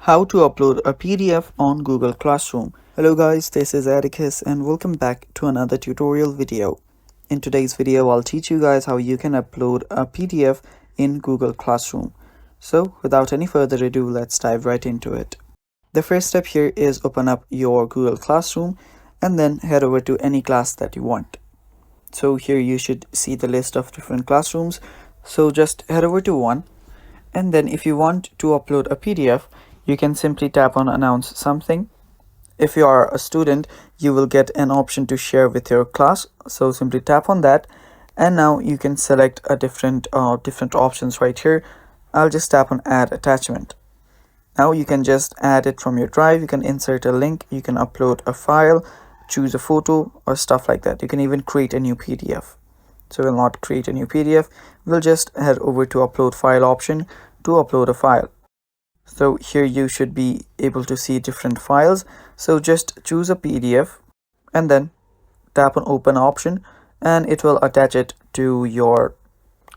How to upload a PDF on Google Classroom. Hello guys, this is Atticus and welcome back to another tutorial video. In today's video, I'll teach you guys how you can upload a PDF in Google Classroom. So without any further ado, let's dive right into it. The first step here is open up your Google Classroom and then head over to any class that you want. So here you should see the list of different classrooms. So just head over to one, and then if you want to upload a PDF, you can simply tap on announce something. If you are a student, you will get an option to share with your class, so simply tap on that, and now you can select a different options right here. I'll just tap on add attachment. Now you can just add it from your drive, you can insert a link, you can upload a file, choose a photo or stuff like that. You can even create a new PDF. So we'll not create a new PDF, we'll just head over to upload file option to upload a file. So here you should be able to see different files. So just choose a PDF and then tap on open option and it will attach it to your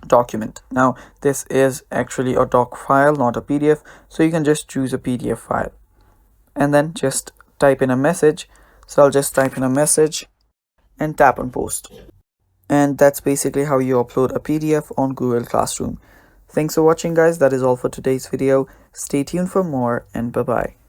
document. Now this is actually a doc file, not a PDF, so you can just choose a PDF file and then just type in a message. So I'll just type in a message and tap on post. And that's basically how you upload a PDF on Google Classroom. Thanks for watching guys, that is all for today's video. Stay tuned for more and bye bye.